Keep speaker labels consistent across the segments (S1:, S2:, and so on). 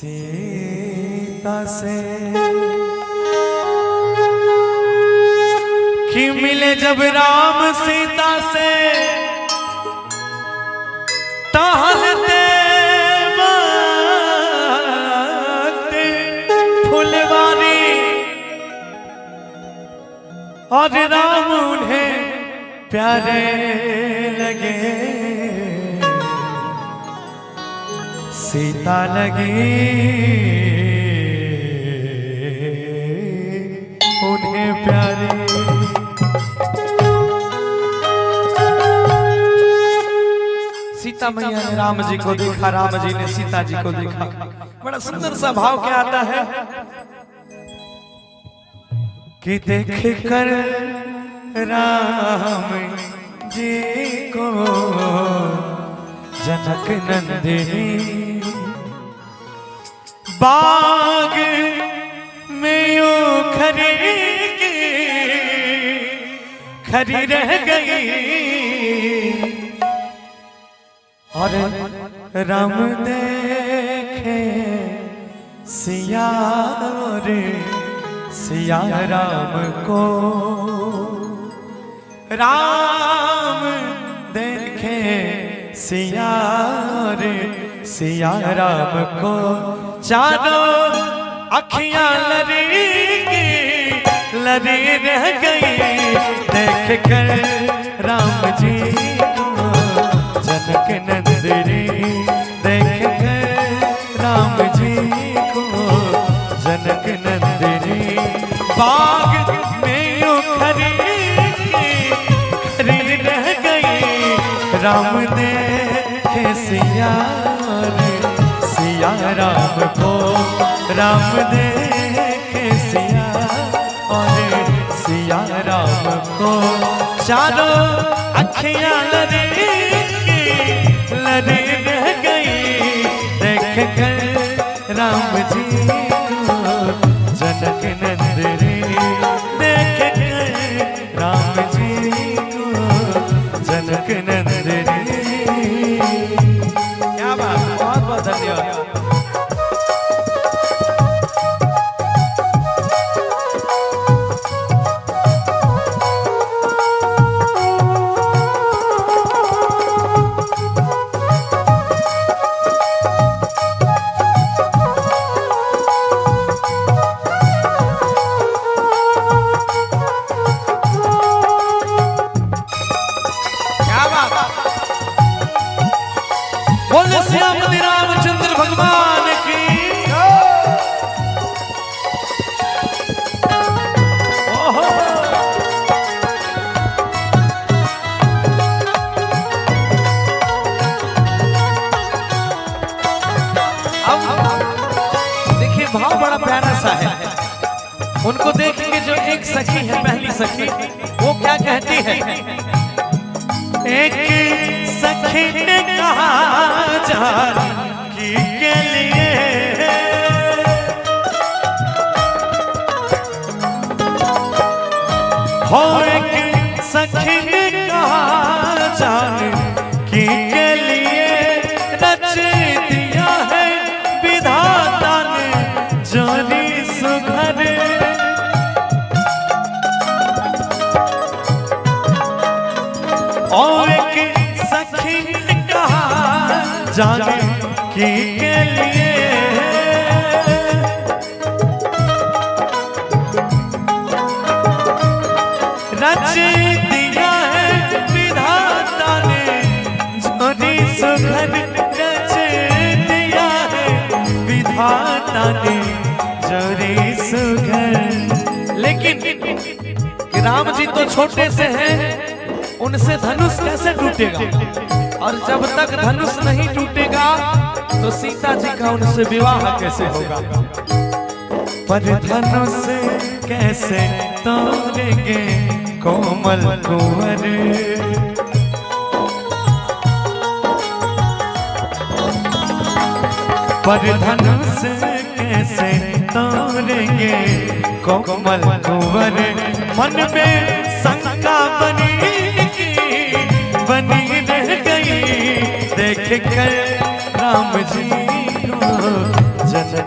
S1: सीता से कि मिले जब राम सीता से टहलते वक्त फुलवारी और राम उन्हें प्यारे लगे, सीता लगी उन्हें प्यारे। सीता मैया ने राम जी को देखा, राम जी ने सीता जी को देखा। बड़ा सुंदर सा भाव क्या आता है कि देख कर राम जी को जनक नंदिनी बाग में यूं खड़ी रह गई और राम देखे सिया रे सिया राम को, राम देखे सिया रे सिया राम को, चारों अखियां लरी रह गई देख कर राम जी को जनक नंदिनी, देख कर राम जी को जनक नंदिनी बाग में यूं खड़ी रह गई, राम देखे सिया रे सिया राम को, राम देखे सिया और सिया राम को, चारों अखियां लरी रह गई देख कर राम जी को जनक नंदिनी, देख कर राम जी को जनक नंदिनी। क्या बात, बहुत बहुत धन्यवाद। बोले श्यामति रामचंद्र भगवान की। ओहो अब देखिए भाव बड़ा प्यारा सा है। उनको देख के जो एक सखी है, पहली सखी, वो क्या कहती है? एक सखी ने कहा जानकी के लिए, हो एक सखी ने कहा जानकी के लिए, रच दिया है विधाता ने जोड़ी सुघर, और एक सखी ने कहा जानकी के लिए, रच दिया है विधाता ने जोड़ी सुघर, रच दिया है विधाता ने जोड़ी सुघर। लेकिन राम जी तो छोटे से हैं, उनसे धनुष कैसे टूटेगा? और जब तक धनुष नहीं टूटेगा तो सीता जी का उनसे विवाह कैसे होगा? पर धनुष कैसे तोड़ेंगे कोमल कुंवर, पर धनुष कैसे तोड़ेंगे कोमल कुंवर, मन में शंका बनी रह गई देख कर राम जी को जनक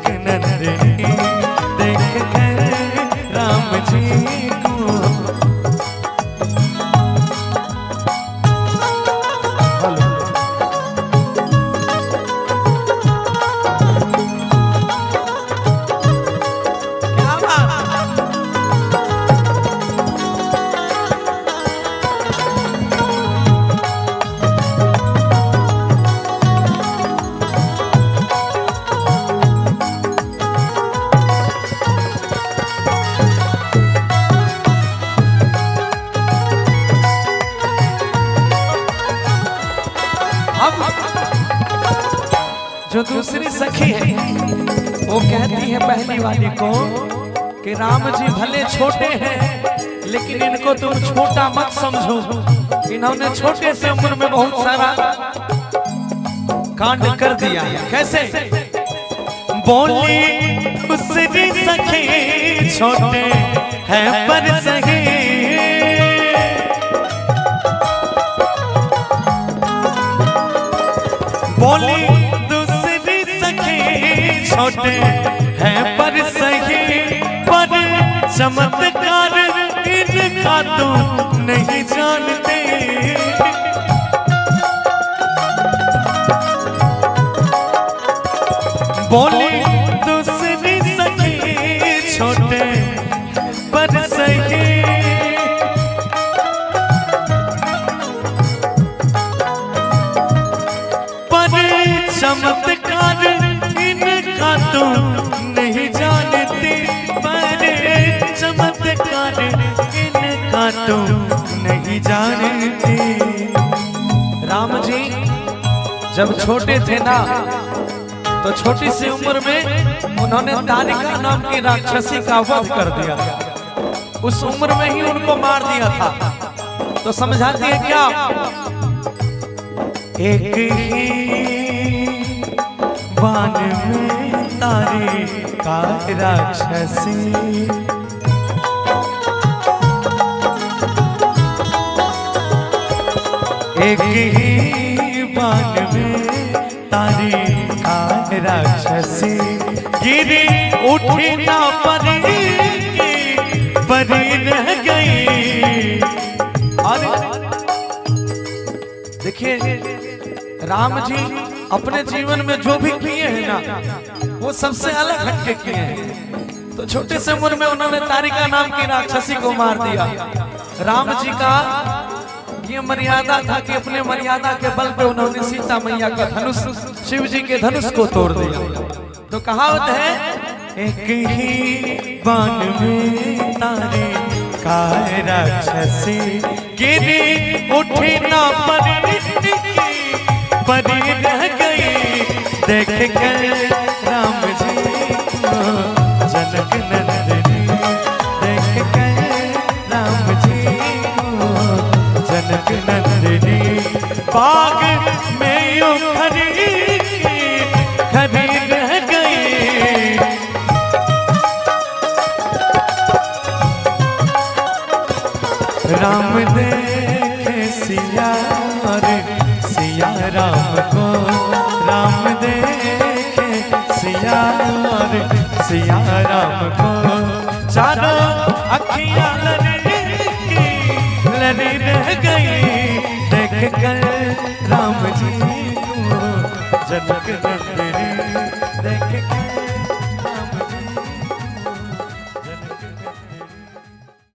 S1: सखी है वो कहती है पहली वाली को कि राम जी भले छोटे हैं लेकिन इनको तुम छोटा मत समझो। इन्होंने छोटे से उम्र में बहुत सारा कांड कर दिया है। कैसे? बोली दूसरी सखी छोटे हैं पर सही, बोली दूसरी सखी छोटे हैं पर सही, पर चमत्कार इनका तुम नहीं जानते। बोली दूसरी सखी छोटे पर सही, चमत्कार इनका तुम नहीं जानती, पर चमत्कार इनका तुम नहीं जानती। राम जी जब छोटे थे ना तो छोटी सी उम्र में उन्होंने तारिका नाम की राक्षसी का वध कर दिया। उस उम्र में ही उनको मार दिया था। तो समझाती है क्या? एक ही बाण में तारिका राक्षसी, एक ही बाण में तारिका राक्षसी, गिरी उठी ना परी रह गई। और देखिए राम जी अपने जीवन में जो भी किए हैं ना वो सबसे अलग हटके किए हैं। तो छोटे से उम्र में उन्होंने तारिका नाम की राक्षसी को मार दिया। राम जी का ये मर्यादा था कि अपने मर्यादा के बल पे उन्होंने सीता मैया का धनुष, शिव जी के धनुष को तोड़ दिया। तो कहावत है एक ही बाण में तारिका राक्षसी, गिरी उठी ना परी रह गई। देख कर राम जी को जनक नंदिनी, देख कर राम जी को जनक नंदिनी, बाग में यूं खड़ी रह गई। राम देखे सिया सिया राम को, राम देखे सिया सिया राम को, चारों अखियां